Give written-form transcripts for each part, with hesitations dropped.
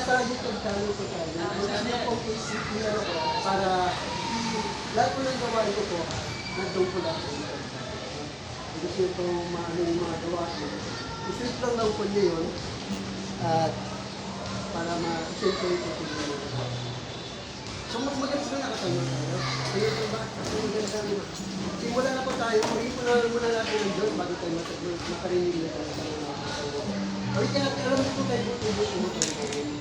nasa YouTube channel ko tayo. Magkano po Facebook niya ako para lahat po ng gawain ko po, nandun po lang po. Gusto ito maano yung mga gawa ko. I-search lang po niya yun. At para ma-search ko ito po yun. So maganda na nakatayo tayo. Ayun po ba? Kasi maganda na. Simula na po tayo. Pag-ipunan muna natin ang Diyos bago tayo makarinig na tayo. Okay, kaya alam mo po tayo po tayo po tayo.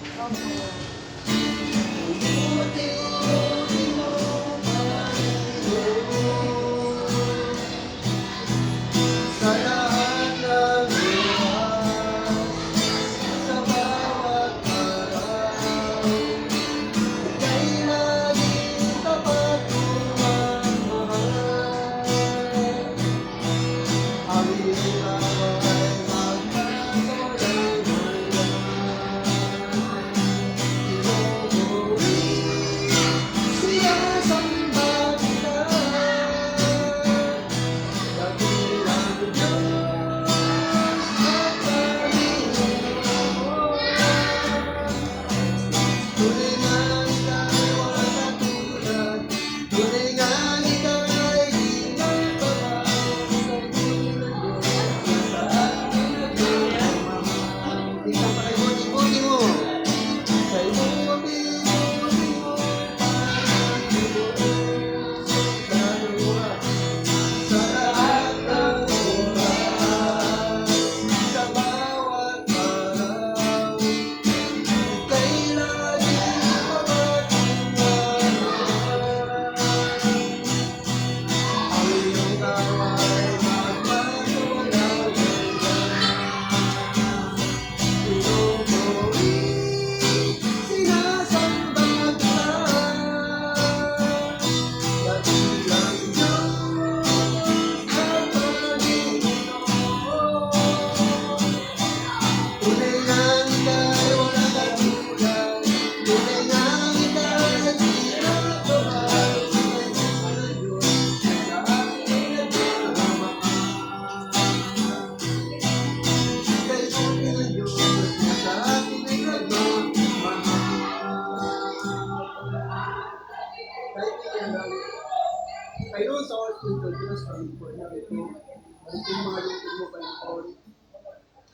Ayun sa oras ko ito, Diyos, ang po na ito. Ang ito mga lupin mo kayo po.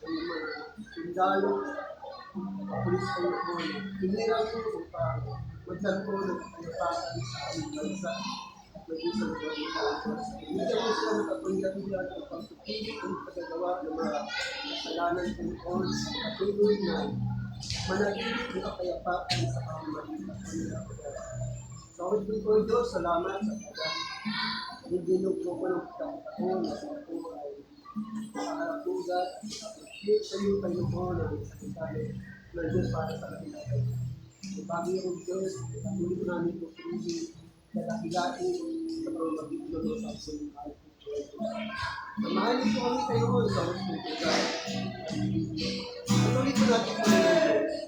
Ang mga sundalo, pulis ko po. Hinirang mo kung paano. Magtanto ng panapasan sa aming bansa. Mag-isa ng mga Diyos. Hindi mo sila makapangyarihan ang pagpipili ang pagkagawa ng mga kasalanan ng Diyos. Patuloy na managigit ng kapayapaan sa pamamagitan ng kanila. Sa oras ko Diyos, salamat sa pagkagawa. Hindi ko po ng pagkakataon na sa po ay makakarapugat at appreciate sa iyo kayo po na tayo ng Diyos para sa ating natin. Sa bagay ng Diyos, patuloy ko namin po pinili kadakilain sa pamamagitan ng sa ating natin. Samahan po kami kayo sa oras ko ito. Patuloy ko natin po ng Diyos.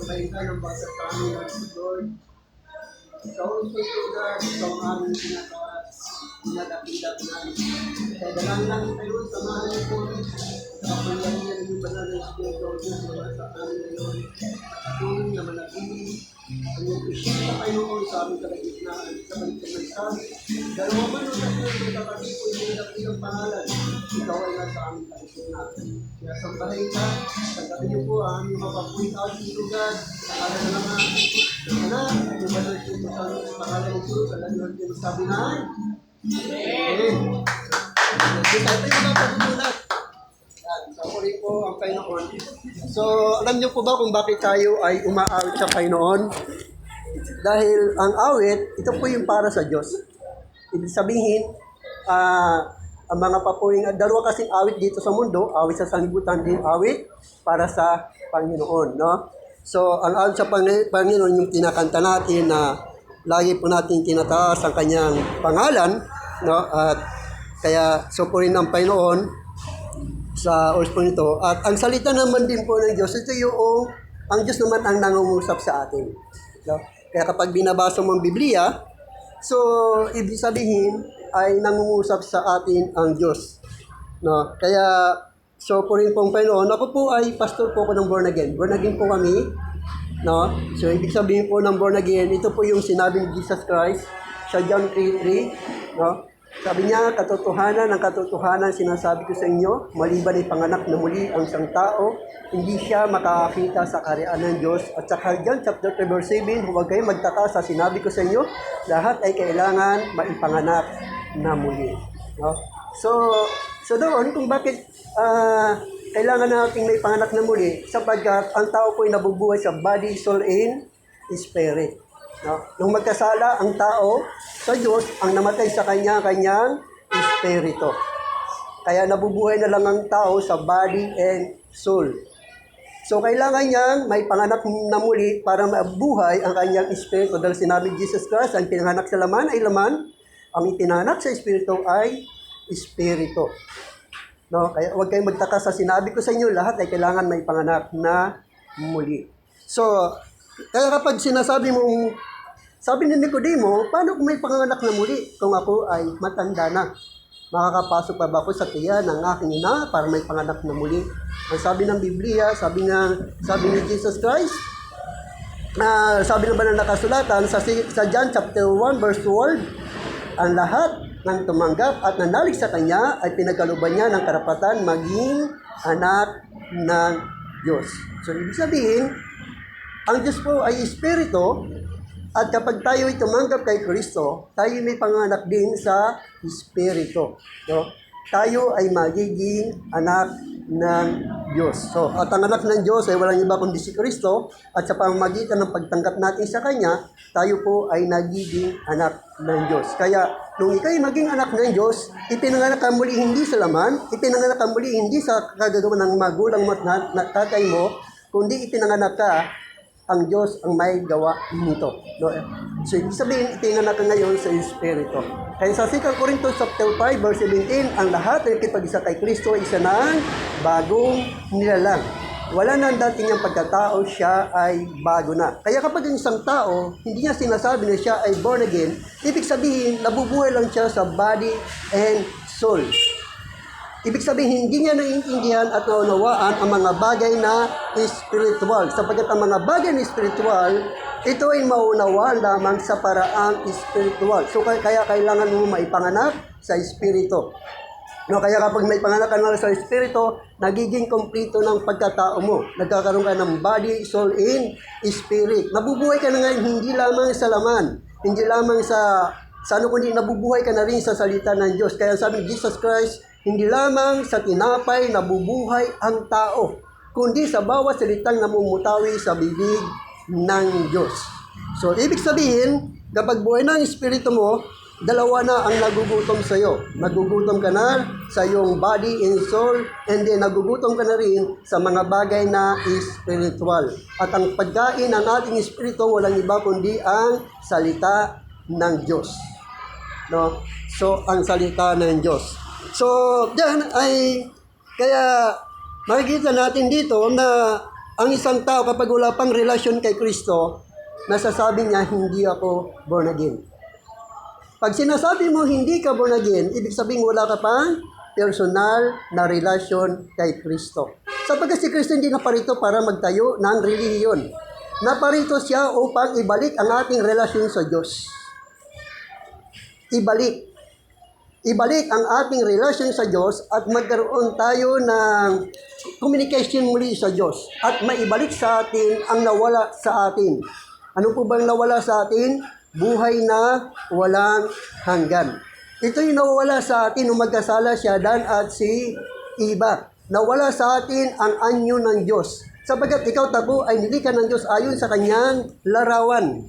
sambahin ka ng basa sa amin, Lord. Ikaw ang susugat, ikaw ang aming pinakapindap namin. Kaya dalangin namin kayo sa mga nagpulit, kapangyarihan ng banal na Espiritu o Diyos na sa amin ngayon. Patuloy na manatili ang iyong presensya kayo sa aming kalagitnaan sa balik ng sabi. Dalawa man o tatlo ng kapatid ko yung dakilang pangalan, ikaw ay nasa aming kalagitnaan. Kaya sambahin ka, tanggapin niyo po ang aming mapapulit at lugar sa kalan ng mga anak, yung banal Espiritu Santo sa pangalan ng Diyos, sa lahat ng sabi na Amen. Ito yung mga pagkukulat. Sa rin po ang Panginoon. So, alam niyo po ba kung bakit tayo ay umaawit sa Panginoon? Dahil ang awit, ito po yung para sa Diyos. Ibig sabihin, ang mga papuling, dalawa kasing awit dito sa mundo, awit sa sanlibutan din, awit para sa Panginoon. No? So, ang awit sa Panginoon, yung kinakanta natin na lagi po natin tinataas ang kanyang pangalan, no? At kaya supurin ng Panginoon sa oras po nito. At ang salita naman din po ng Diyos, ito yung, ang Diyos naman ang nangungusap sa atin. No? Kaya kapag binabasa mo ang Biblia, so, ibig sabihin, ay nangungusap sa atin ang Diyos. No? Kaya, so po rin pong Panginoon, ako po ay pastor po ako ng born again. Born again po kami. No? So, ibig sabihin po ng born again, ito po yung sinabi ni Jesus Christ sa John 3:3. No? Sabi niya, katotohanan ng katotohanan sinasabi ko sa inyo, maliban ay panganak na muli ang isang tao, hindi siya makakakita sa kaharian ng Diyos. At sa John chapter 3 verse 7, huwag kayong magtaka sa sinabi ko sa inyo, lahat ay kailangan maipanganak na muli. No? So doon, kung bakit kailangan nating maipanganak na muli, sapagkat ang tao po ay nabubuhay sa body, soul, and spirit. No? Nung magkasala ang tao sa Diyos, ang namatay sa kanyang espiritu. Kaya nabubuhay na lang ang tao sa body and soul. So kailangan niyang may panganak na muli para mabuhay ang kanyang espiritu. Dahil sinabi Jesus Christ, ang pinanganak sa laman ay laman, ang ipinanganak sa espiritu ay espiritu. No? Kaya huwag kayong magtaka sa sinabi ko sa inyo, lahat ay kailangan may panganak na muli. So, kaya kapag sinasabi mong, sabi ni Nicodemo, paano kung may panganak na muli kung ako ay matanda na? Makakapasok pa ba ako sa tiyan ng aking ina para may panganak na muli? Ang sabi ng Biblia, sabi ni Jesus Christ, sabi naman ng nakasulatan sa John chapter 1 verse 12, ang lahat ng tumanggap at nanalig sa Kanya ay pinagkaluban niya ng karapatan maging anak ng Diyos. So, ibig sabihin, ang Diyos po ay espiritu, at kapag tayo ay tumanggap kay Kristo, tayo may panganak din sa espiritu. No? Tayo ay magiging anak ng Diyos. So, at ang anak ng Diyos ay walang iba kundi si Kristo, at sa pamamagitan ng pagtanggap natin sa Kanya, tayo po ay nagiging anak ng Diyos. Kaya, nung ikay maging anak ng Diyos, ipinanganak ka muli hindi sa laman, ipinanganak ka muli hindi sa kagagawa ng magulang mo at tatay mo, kundi ipinanganak ka, ang Diyos ang may gawa nito. No? So, ibig sabihin, ipinanganak ka ngayon sa Espiritu. Kaya sa 2 Corintios chapter 5, verse 17, ang lahat ay kipag-isa kay Kristo ay isa ng bagong nilalang. Wala na ang dati niyang pagkatao, siya ay bago na. Kaya kapag ang isang tao, hindi niya sinasabi na siya ay born again, ibig sabihin, nabubuhay lang siya sa body and soul. Ibig sabihin, hindi niya naiintindihan at naunawaan ang mga bagay na spiritual. Sapagkat ang mga bagay na spiritual, ito ay maunawaan lamang sa paraang spiritual. So, kaya kailangan mo maipanganak sa espiritu. No, kaya kapag may panganak ka na sa espiritu, nagiging kompleto ng pagkatao mo. Nagkakaroon ka ng body, soul, and spirit. Nabubuhay ka na ngayon hindi lamang sa laman, hindi lamang sa ano kundi nabubuhay ka na rin sa salita ng Diyos. Kaya sabi ni Jesus Christ, hindi lamang sa tinapay nabubuhay ang tao, kundi sa bawat salitang namumutawi sa bibig ng Diyos. So, ibig sabihin, kapag buhay na ang espiritu mo, dalawa na ang nagugutom sa iyo. Nagugutom ka na sa iyong body and soul, and then nagugutom ka na rin sa mga bagay na spiritual. At ang pagkain ng ating espiritu, walang iba kundi ang salita ng Diyos. No? So, ang salita ng Diyos. So, diyan ay, kaya makikita natin dito na ang isang tao kapag wala pang relasyon kay Kristo, nasasabi niya, hindi ako born again. Pag sinasabi mo, hindi ka born again, ibig sabihin wala ka pang personal na relasyon kay Kristo. Sapagkat si Kristo hindi naparito para magtayo ng relihiyon. Naparito siya upang ibalik ang ating relasyon sa Diyos. Ibalik ang ating relasyon sa Diyos at magkaroon tayo ng communication muli sa Diyos at maibalik sa atin ang nawala sa atin. Ano po bang nawala sa atin? Buhay na walang hanggan. Ito yung nawala sa atin nung magkasala si Adan at si Eva. Nawala sa atin ang anyo ng Diyos. Sapagkat ikaw tabo ay nilikha ng Diyos ayon sa kanyang larawan.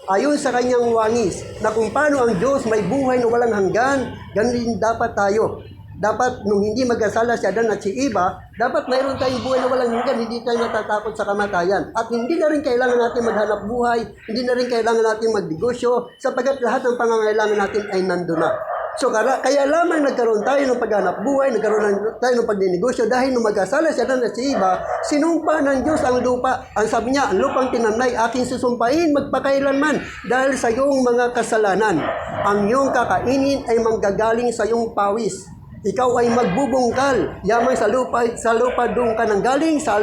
Ayon sa kanyang wangis, na kung paano ang Diyos may buhay na walang hanggan, ganun din dapat tayo. Dapat, nung hindi magkasala si Adan at si Eva, dapat mayroon tayong buhay na walang hanggan, hindi tayo natatakot sa kamatayan. At hindi na rin kailangan natin maghanap buhay, hindi na rin kailangan natin magnegosyo, sapagkat lahat ng pangangailangan natin ay nandun na. So, kaya lamang nagkaroon tayo ng paghanap buhay, nagkaroon tayo ng pagdinegosyo dahil nung magkasala si Adan at si Eva, sinumpa ng Diyos ang lupa. Ang sabi niya, ang lupang tinamnay, aking susumpain magpakailanman dahil sa iyong mga kasalanan. Ang iyong kakainin ay manggagaling sa iyong pawis. Ikaw ay magbubungkal, yaman sa lupa doon ka nang galing, sa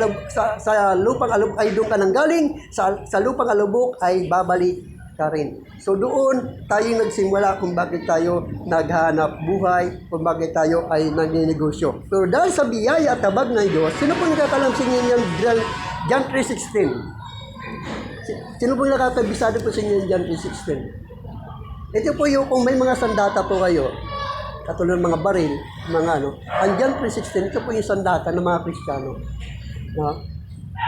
lupang alubok ay doon ka nang galing, sa lupang alubok ay babalik ka rin. So doon tayo nagsimula kung bakit tayo naghanap buhay, kung bakit tayo ay nagnenegosyo. Pero dahil sa biyaya at tabag ng Diyos, sino po nakakalamsing niyan John 3:16? Sino po nakakabisado po sa inyo John 3:16? Ito po yung kung may mga sandata po kayo, katulad ng mga baril, mga ang John 3:16, ito po yung sandata ng mga Kristiyano. No?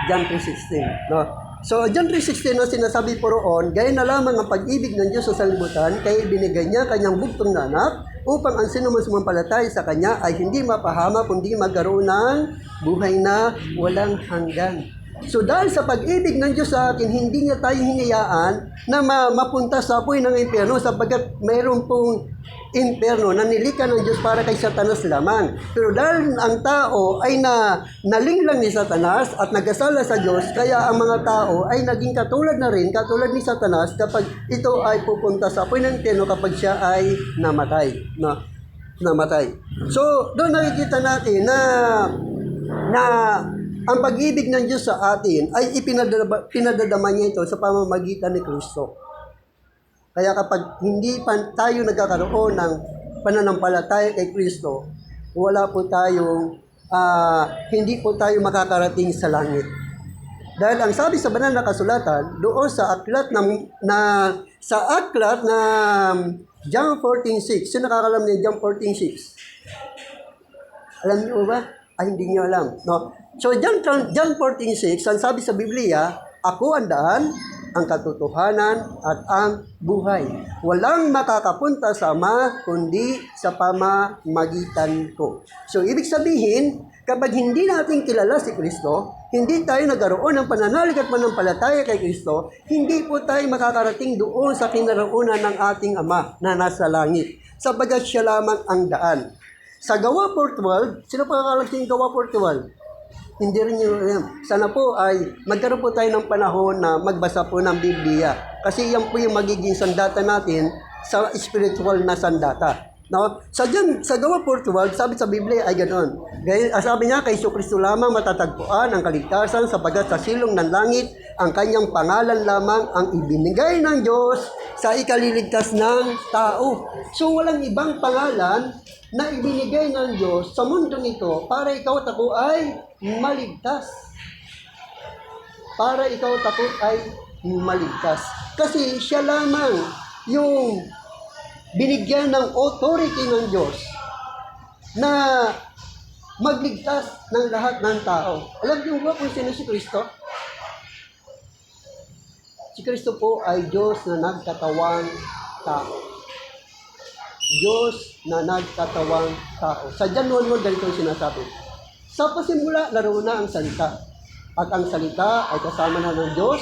John 3:16, no? So, John 3:16 na sinasabi po roon, gaya na lamang ang pag-ibig ng Diyos sa sanlibutan, kaya binigay niya kanyang bugtong na anak, upang ang sino man sumampalataya sa kanya ay hindi mapahama, kundi magkaroon ng buhay na walang hanggan. So, dahil sa pag-ibig ng Diyos sa atin, hindi niya tayo hinayaan na mapunta sa apoy ng impyerno sapagkat mayroon pong impyerno na nilikha ng Diyos para kay Satanas lamang. Pero dahil ang tao ay nalinglang ni Satanas at nagkasala sa Diyos, kaya ang mga tao ay naging katulad ni Satanas kapag ito ay pupunta sa apoy ng impyerno kapag siya ay namatay. No? Namatay. So, doon nakikita natin na ang pag-ibig ng Diyos sa atin ay pinadadama niya ito sa pamamagitan ni Kristo. Kaya kapag hindi pa tayo nagkakaroon ng pananampalataya kay Kristo, hindi po tayo makakarating sa langit. Dahil ang sabi sa banal na kasulatan, doon sa aklat na John 14:6, sino nakakalam niya John 14:6? Alam niyo ba? Ay, hindi niyo alam. No? So, John 14:6, ang sabi sa Biblia, ako ang daan, ang katotohanan, at ang buhay. Walang makakapunta sa Ama, kundi sa pamamagitan ko. So, ibig sabihin, kapag hindi natin kilala si Kristo, hindi tayo nagkaroon ng pananalig at manampalataya kay Kristo, hindi po tayo makakarating doon sa kinaroonan ng ating Ama na nasa langit. Sabagat siya lamang ang daan. Sa Gawa 4:12, sino pa kakalating Gawa 4:12? Hindi rin nyo alam. Sana po ay magkaroon po tayo ng panahon na magbasa po ng Biblia. Kasi yan po yung magiging sandata natin sa spiritual na sandata. No? Sa Gawa 4:12, sabi sa Biblia ay ganoon. Sabi niya, kay Kristo lamang matatagpuan ang kaligtasan sapagkat sa silong ng langit, ang kanyang pangalan lamang ang ibinigay ng Diyos sa ikaliligtas ng tao. So walang ibang pangalan na ibinigay ng Diyos sa mundong ito para ikaw at ako ay maligtas. Para ikaw at ako ay maligtas. Kasi siya lamang yung binigyan ng authority ng Diyos na magligtas ng lahat ng tao. Alam niyo ba kung sino si Kristo? Si Kristo po ay Diyos na nagkatawang tao. Diyos na nagkatawang tao. Sa John 1:1, ganito yung sinasabi. Sa pasimula, naroon na ang salita. At ang salita ay kasama na ng Diyos.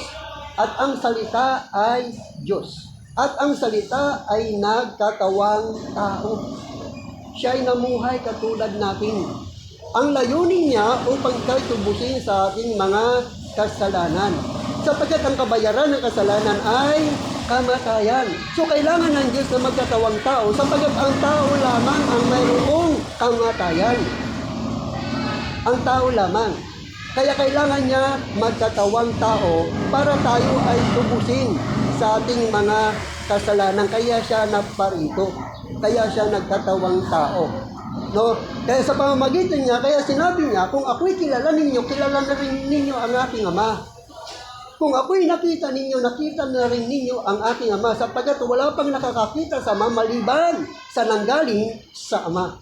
At ang salita ay Diyos. At ang salita ay nagkatawang tao. Siya ay namuhay katulad natin. Ang layunin niya upang tayo tubusin sa ating mga kasalanan. Sapagkat ang kabayaran ng kasalanan ay kamatayan. So kailangan ng Diyos na magkatawang tao sapagkat ang tao lamang ang mayroong kamatayan. Ang tao lamang. Kaya kailangan niya magkatawang tao para tayo ay tubusin sa ating mga kasalanan. Kaya siya naparito. Kaya siya nagkatawang tao. No? Kaya sa pamamagitan niya, kaya sinabi niya, kung ako'y kilala ninyo, kilala na rin ninyo ang aking Ama. Kung ako'y nakita ninyo, nakita na rin ninyo ang aking Ama, sapagkat wala pang nakakakita sa Ama maliban sa nanggaling sa Ama.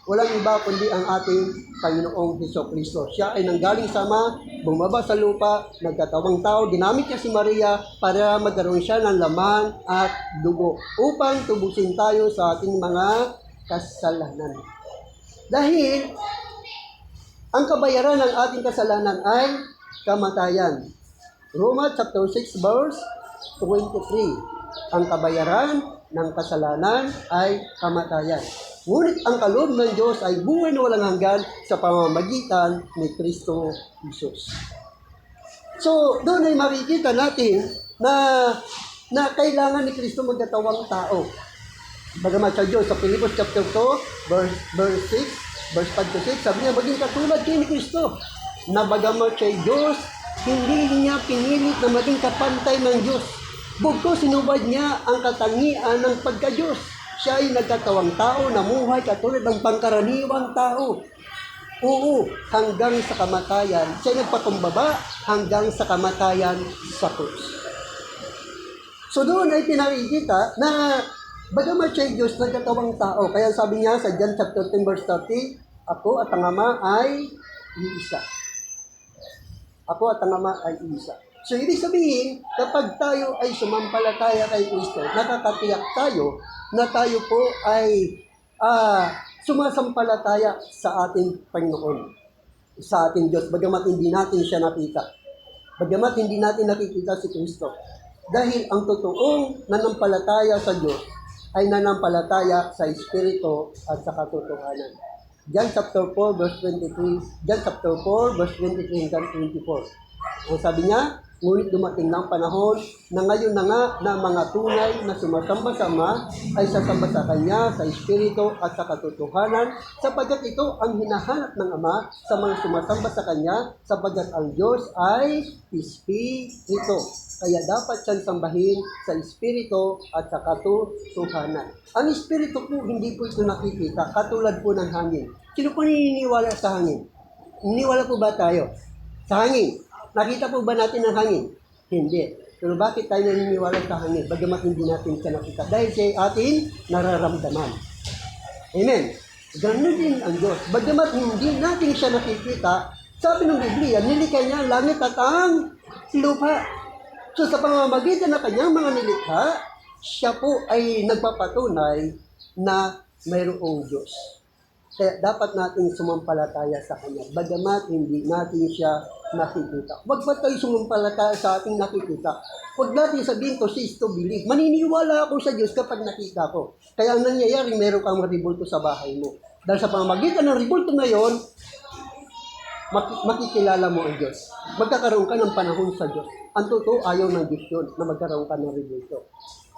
Walang iba kundi ang ating Panginoong Hesukristo. Siya ay nanggaling sa Ama, bumaba sa lupa, nagkatawang tao, ginamit niya si Maria para magkaroon siya ng laman at dugo upang tubusin tayo sa ating mga kasalanan. Dahil ang kabayaran ng ating kasalanan ay kamatayan. Roma chapter 6 verse 23. Ang kabayaran ng kasalanan ay kamatayan. Ngunit ang kaloob ng Diyos ay buhay na walang hanggan sa pamamagitan ni Kristo Jesus. So, doon ay makikita natin na kailangan ni Kristo magkatawang tao. Bagamat sa Diyos, sa Pilipos chapter 2, verse 6, verse 5 to 6, sabi niya, maging katulad kayo ni Kristo, na bagamat siya Diyos, hindi niya pinilit na maging kapantay ng Diyos. Bugto sinubad niya ang katangian ng pagka-Diyos. Siya ay nagkatawang tao, namuhay katulad ng pangkaraniwang tao. Oo, hanggang sa kamatayan. Siya ay nagpakumbaba hanggang sa kamatayan sa krus. So doon ay pinakikita na bagamat siya ay Diyos, nagkatawang tao. Kaya sabi niya sa John chapter 10 verse 30, ako at ang Ama ay iisa. Ako at ang Ama ay iisa. So, ibig sabihin, kapag tayo ay sumampalataya kay Kristo, nakakatiyak tayo na tayo po ay sumasampalataya sa ating Panginoon, sa ating Diyos, bagamat hindi natin siya nakita. Bagamat hindi natin nakikita si Kristo. Dahil ang totoong nanampalataya sa Diyos ay nanampalataya sa Espiritu at sa katotohanan. John chapter 4 verse 23, John chapter 4 verse 23 hanggang 24. Ang sabi niya, ngunit dumating ng panahon na ngayon na nga na mga tunay na sumasamba sa Ama ay sasamba sa Kanya sa Espiritu at sa katotohanan, sapagkat ito ang hinahanap ng Ama sa mga sumasamba sa Kanya, sapagkat ang Diyos ay Espiritu. Kaya dapat siyang sambahin sa Espiritu at sa katotohanan. Ang Espiritu po, hindi po ito nakikita, katulad po ng hangin. Sino po naniniwala sa hangin? Naniniwala po ba tayo? Sa hangin. Nakita po ba natin ang hangin? Hindi. Pero bakit tayo naniniwala sa hangin? Bagamat hindi natin siya nakita. Dahil siya ating nararamdaman. Amen. Ganun din ang Diyos. Bagamat hindi natin siya nakikita, sabi ng Biblia, nilikha niya ang langit at ang lupa. So sa pamamagitan ng kanyang mga nilikha, siya po ay nagpapatunay na mayroong Diyos. Kaya dapat natin sumampalataya sa Kanya, bagamat hindi natin siya nakikita. Huwag ba tayo sumampalataya sa ating nakikita? Huwag natin sabihin to cease to believe. Maniniwala ako sa Diyos kapag nakita ko. Kaya ang nangyayari, meron kang ribulto sa bahay mo. Dahil sa pamamagitan ng ribulto na yon, makikilala mo ang Diyos. Magkakaroon ka ng panahon sa Diyos. Ang totoo, ayaw ng Diyos yun na magkaroon ka ng ribulto.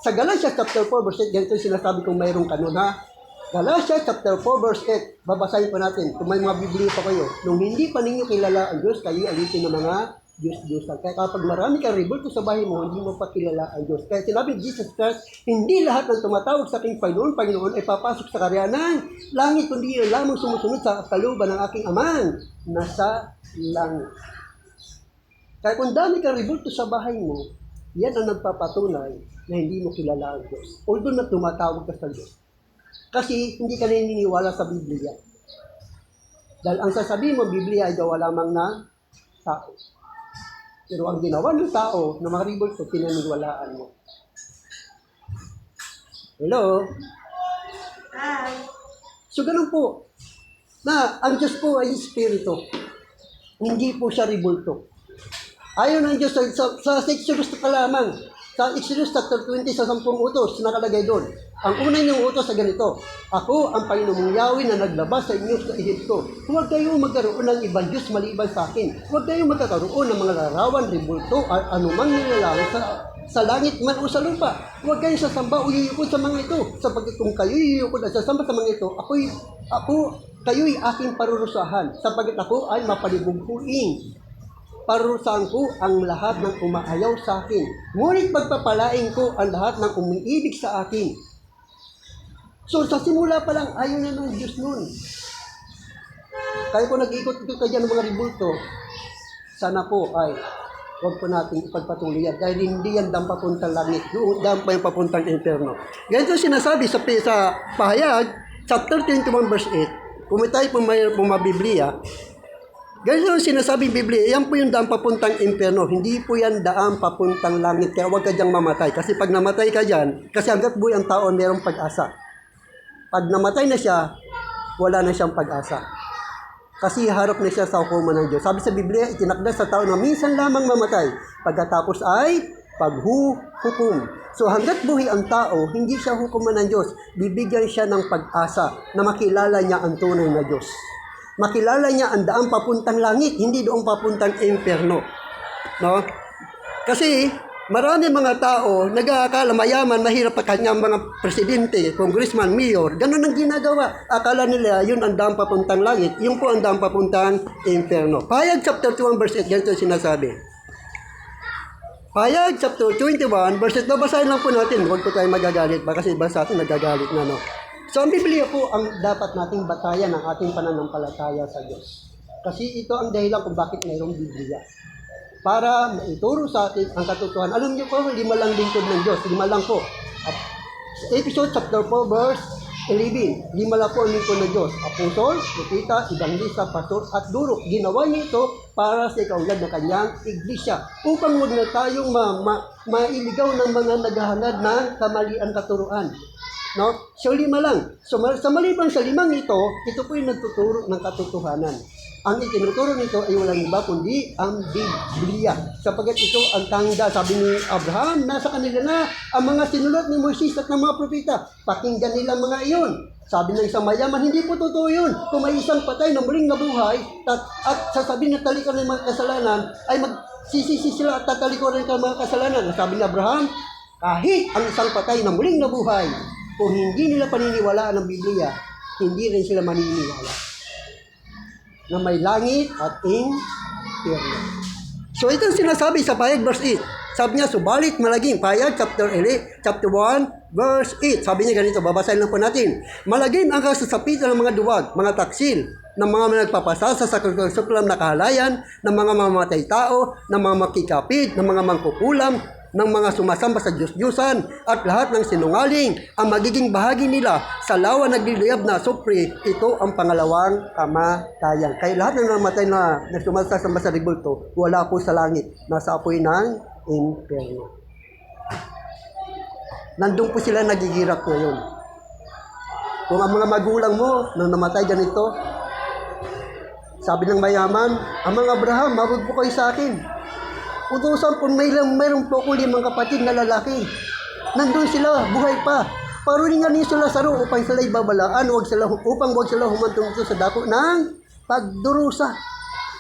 Sa Galatians chapter 4 verse 8, ganito sinasabi kong mayroong kanon ha. Galatians chapter 4 verse 8, babasahin pa natin. Kung may mga Biblia pa kayo, nung hindi pa ninyo kilala ang Diyos, kayo alitin ng mga Diyos-Diyosan. Kaya kapag marami kang ribulto sa bahay mo, hindi mo pa kilala ang Diyos. Kaya sinabi Jesus Christ, hindi lahat ng tumatawag sa aking Panginoon ay papasok sa karya ng langit, kundi yun lamang sumusunod sa kalooban ng aking Amang nasa langit. Kaya kung dami kang ribulto sa bahay mo, yan ang nagpapatunay na hindi mo kilala ang Diyos. Although na tumatawag ka sa Diyos. Kasi hindi ka naniniwala sa Biblia. Dahil ang sasabihin mo, Biblia ay gawa lamang ng tao. Pero ang ginawa ng tao na mga ribulto, pinaniwalaan mo. Hello? Hi. So ganun po, na ang Diyos po ay Espiritu. Hindi po siya ribulto. Ayaw ng Diyos sa Exodus pa lamang. Sa Exodus chapter 20 sa 10 utos, nakalagay doon. Ang una niyong utos sa ganito, ako ang Panginoong Yahweh na naglabas sa inyo sa Ehipto. Huwag kayong magkaroon ng ibang Diyos maliban sa akin. Huwag kayong magkakaroon ng mga larawan, ribulto, at anumang nilalang sa langit man o sa lupa. Huwag kayong sasamba o yuyukod sa mga ito. Sapagkat kung kayo yuyukod at sasamba sa mga ito, kayo'y aking parurusahan. Sapagkat ako ay mapalibughuing. Parurusahan ko ang lahat ng umaayaw sa akin. Ngunit pagpapalain ko ang lahat ng umiibig sa akin. So, sa simula pa lang, ayaw na ng Diyos nun. Kaya kung nag-ikot-ikot ka dyan ng mga ribulto, sana po ay huwag po natin ipagpatuloy yan. Dahil hindi yan dam papuntang langit. Dam pa yung papuntang inferno. Ganito sinasabi sa Pahayag, chapter 21, verse 8. Kung tayo po may Biblia, ganito sinasabi ng Biblia, yan po yung dam papuntang inferno. Hindi po yan daan papuntang langit. Kaya huwag ka dyang mamatay. Kasi pag namatay ka dyan, kasi hanggat buhay ang tao, mayroong pag-asa. Pag namatay na siya, wala na siyang pag-asa. Kasi harap na siya sa hukuman ng Diyos. Sabi sa Biblia, itinakda sa tao na minsan lamang mamatay. Pagkatapos ay paghuhukom. So hanggat buhay ang tao, hindi siya hukuman ng Diyos. Bibigyan siya ng pag-asa na makilala niya ang tunay na Diyos. Makilala niya ang daang papuntang langit, hindi doong papuntang inferno. No? Kasi marami mga tao nag-aakala mayaman, mahirap pa kanyang mga presidente, congressman, mayor. Ganun ang ginagawa. Akala nila yun ang daang papuntang langit. Yun po ang daang papuntang inferno. Pahayag chapter 21 verse 8, ganito sinasabi. Pahayag chapter 21 verse 8, babasahin lang po natin. Huwag po tayo magagalit ba kasi iba sa atin nagagalit na, no? So ang Biblia po ang dapat nating batayan ng ating pananampalataya sa Diyos. Kasi ito ang dahilan kung bakit mayroong Biblia. Para maituro sa atin ang katotohanan. Alam niyo po, 5 lang lingkod ng Diyos. 5 lang po. At Episode chapter 4 verse 11. 5 lang po ang lingkod ng Diyos. Apostol, propeta, evangelista, pastor, at guro. Ginawa niya ito para sa ikaulad ng kanyang iglesia. Upang huwag na tayong mailigaw ng mga naghahanad ng kamalian katuruan. No? So 5 lang. So sa maliban sa 5 ito po yung nagtuturo ng katotohanan. Ang itinuturo nito ay walang iba kundi ang Biblia. Sapagkat ito ang tanda, sabi ni Abraham, nasa kanila na ang mga sinulat ni Moises at ng mga propeta. Pakinggan nila mga iyon. Sabi ng isang mayaman, hindi po totoo yun. Kung may isang patay na muling nabuhay at sasabihin na talikuran ng mga kasalanan, ay magsisisi sila at tatalikuran ng mga kasalanan. Sabi ni Abraham, kahit ang isang patay na muling nabuhay, kung hindi nila paniniwalaan ng Biblia, hindi rin sila maniniwala na may langit at inferno. So ito sinasabi sa Pahayag verse 8. Sabi niya, subalit malagim. Pahayag chapter 1 verse 8. Sabi niya ganito, babasahin lang po natin. Malagim ang kasasapitan ng mga duwag, mga taksil, ng mga nagpapasasa sa suklam na kahalayan, ng mga mamatay tao, ng mga makikapid, ng mga mangkukulam, ng mga sumasamba sa Diyos-Diyusan at lahat ng sinungaling ang magiging bahagi nila sa lawa nagliliyab na supri, ito ang pangalawang kamatayan. Kaya lahat ng namatay na sumasamba sa ribulto, wala po sa langit, nasa apoy ng inferno. Nandun po sila nagigirap ngayon. Kung ang mga magulang mo nang namatay ganito, sabi ng mayaman, Amang Abraham, mabog po kayo sa akin. Utusan po mayroong po ko 5 kapatid na lalaki. Nandun sila, buhay pa. Paruningan niyo sila sa ro upang sila ibabalaan, upang wag sila humantong sa dako ng pagdurusa.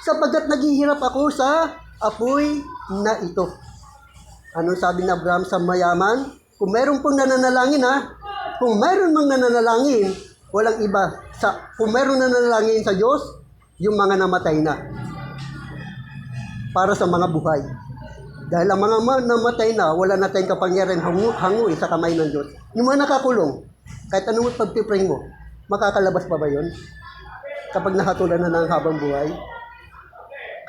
Sapagkat naghihirap ako sa apoy na ito. Anong sabi ni Abraham sa mayaman? Kung mayroon pong nananalangin kung mayroon mang nananalangin, walang iba. Kung mayroon nananalangin sa Diyos, yung mga namatay na. Para sa mga buhay. Dahil ang mga namatay na, wala na tayong kapangyarihan hanguin sa kamay ng Diyos. Yung mga nakakulong, kahit anong pagpipray mo, makakalabas pa ba yun? Kapag nakatulan na ng habang buhay?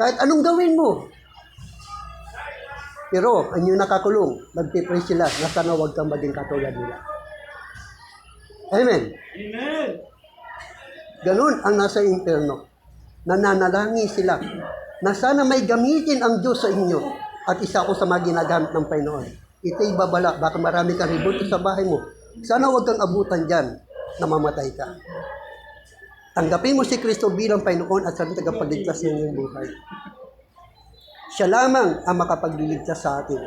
Kahit anong gawin mo. Pero, ang yung nakakulong, nagpipray sila, na sana huwag kang maging katulad nila. Amen? Amen! Ganun ang nasa interno. Nananalangin sila na sana may gamitin ang Diyos sa inyo at isa ko sa mga ginagamit ng Panginoon. Ito'y babala, baka marami kang ribulto sa bahay mo. Sana huwag kang abutan dyan na mamatay ka. Tanggapin mo si Kristo bilang Panginoon at sa tagapagligtas ng iyong buhay. Siya lamang ang makapagliligtas sa atin.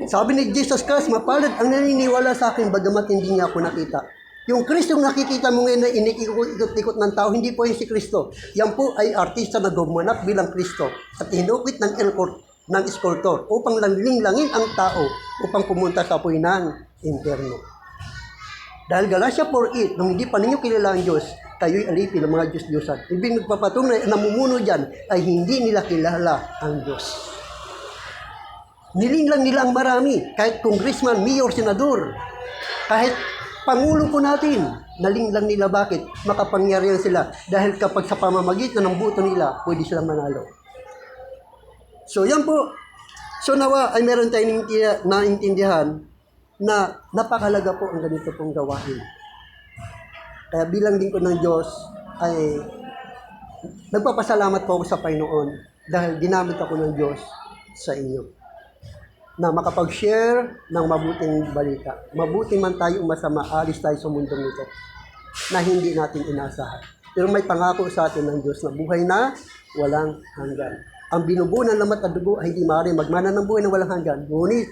Sabi ni Jesus Christ, mapalad ang naniniwala sa akin bagamat hindi niya ako nakita. Yung Kristo nakikita mo ngayon na inikot-ikot ng tao, hindi po yung si Kristo. Yan po ay artista na gumanap bilang Kristo at hinukit ng sculptor upang langlingin ang tao upang pumunta sa apoy ng impyerno. Dahil Galatia 4:8, nung hindi pa ninyo kilala ang Diyos, kayo'y alipin ng mga Diyos-Diyosan. Ibig nagpapatunay, namumuno dyan ay hindi nila kilala ang Diyos. Nilinglang nila ang marami, kahit congressman, mayor, senador, kahit pangulo po natin, nalinglang nila. Bakit? Makapangyarihan sila. Dahil kapag sa pamamagitan ng buto nila, pwede silang manalo. So yan po. So nawa ay meron tayong naintindihan na napakalaga po ang ganito pong gawain. Kaya bilang lingkod ng Diyos ay nagpapasalamat po ako sa Panginoon dahil ginamit ako ng Diyos sa inyo na makapag-share ng mabuting balita. Mabuti man tayo o masama, alis tayo sa mundong ito na hindi natin inasahan. Pero may pangako sa atin ng Diyos na buhay na walang hanggan. Ang binubuo ng lamat at dugo ay hindi maaaring magmana ng buhay na walang hanggan. Ngunit,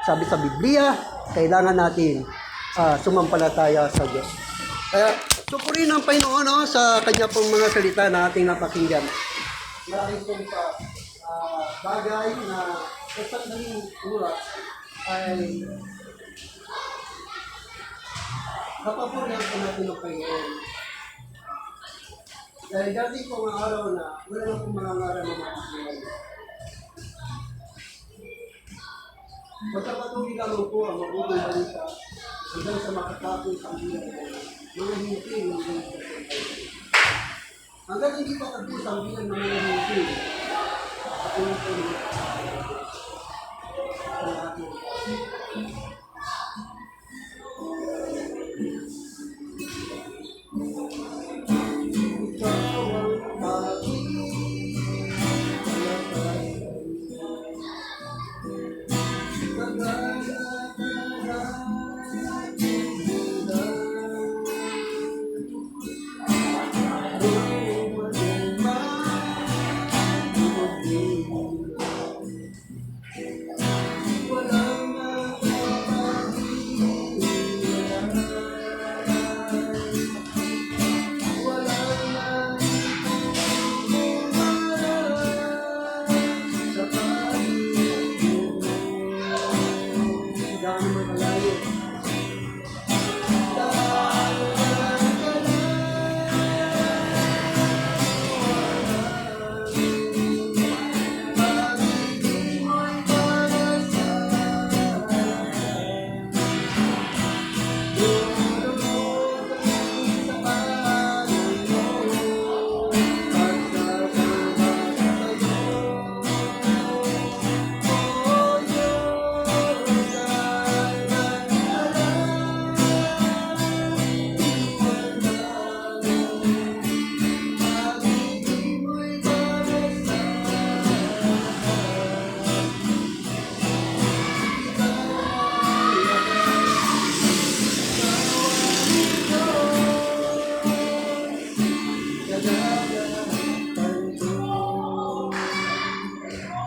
sabi sa Biblia, kailangan natin sumampalataya sa Diyos. Kaya, supurin ang Panginoon sa kanya pong mga salita na ating napakinggan. Maraming pong bagay na sa sandaling oras ay napapunan po natin ng Panginoon. Dahil dati po mga araw na wala na pong mga ngaral na makakilala. Magkapatuloy lamang po ang mabuting balita hanggang sa makatapos ang bilang mga hindi ng Diyos. Hanggang hindi pa tapos ang bilang ng mga hindi, at yung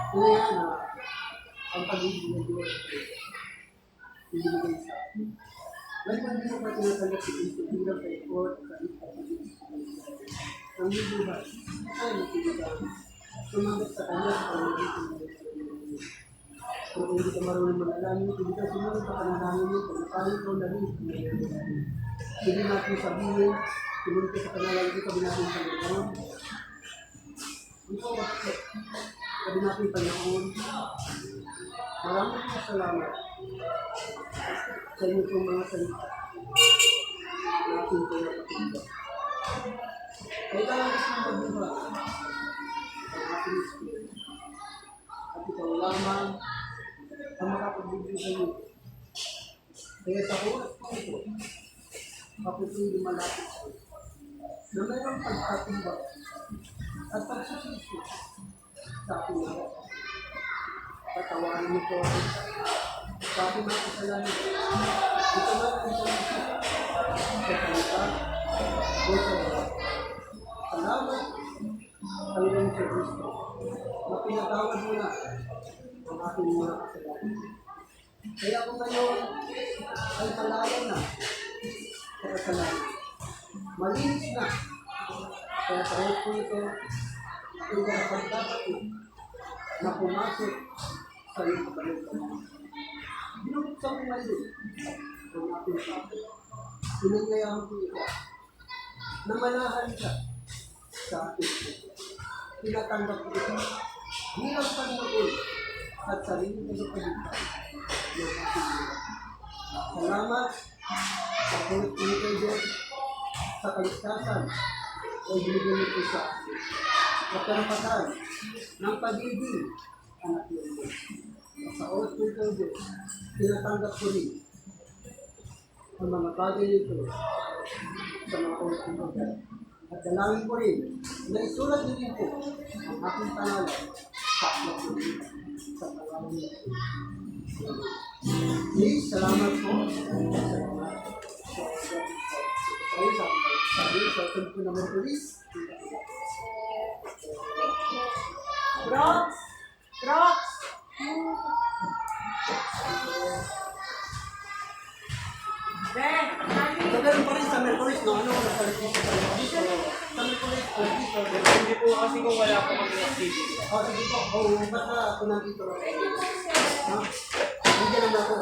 po ang pag-ibig ng Diyos ibigay sa atin. Dahil hindi mo pa tinatanggap si Cristo bilang sa ikot sa ipag-ibig ang buhay ay nagsigagaan. Sumanggap sa Kanya sa pag-ibig ng Diyos. Kung hindi ka marunong manalangin, hindi ka sumunod sa panalangin mo, kung paano ikaw naging hindi natin sabihin, sumunod ka sa panalangin mo, sabi natin sa Panginoon. Ikaw bakit? Sabi natin Panginoon, maraming salamat sa inyo pong mga salita natin po napakita. Kailangan natin magbuha ang ating Espiritu. At ikaw lamang ang makapagbibigay sa inyo. Kaya sa oras po ito, ako po'y lumalapit sa iyo. Na mayroong pagkatimbang at pagsusisi sa ating mga. Patawarin mo po ako sa ating mga kasalanan. Ito na ang salita sa salita o sa mga. Salamat Panginoon sa Kristo na pinatawad mo na ang ating mga kasalanan. Kaya kung ngayon ay malaya na sa kasalanan, malinis na, kaya sa po ito, ay dapat dapat na pumasok sa iyong kapalitan. Binuksan mo ngayon ang ating sabi. Pinangayahan ko ito na manahan ka sa ating puso. Tinatanggap ko ito bilang Panginoon at sarili ko sa pagkakas ng ating buhay. Salamat sa pagkakas Diyos sa kaligtasan o binigyan ito sa akin. Kaparampatan ng pagiging anak ng Diyos. Sa oras ko ito Diyos, tinatanggap ko rin ang mga bagay nito sa mga oras ko ito. At dalangin ko rin na isulat din po ang aking pangalan sa aklat ko sa pangalan nito. Please, salamat po. Salamat. Sabi sa akin po naman police. Brox! Brox! Ben, So, ganun pa rin sa Mercury, no? Ano na sa Mercury? Sa Mercury, Hindi po kasi kung wala po kami activity. sige po. Basta ako nandito. Ha? Hindi naman ako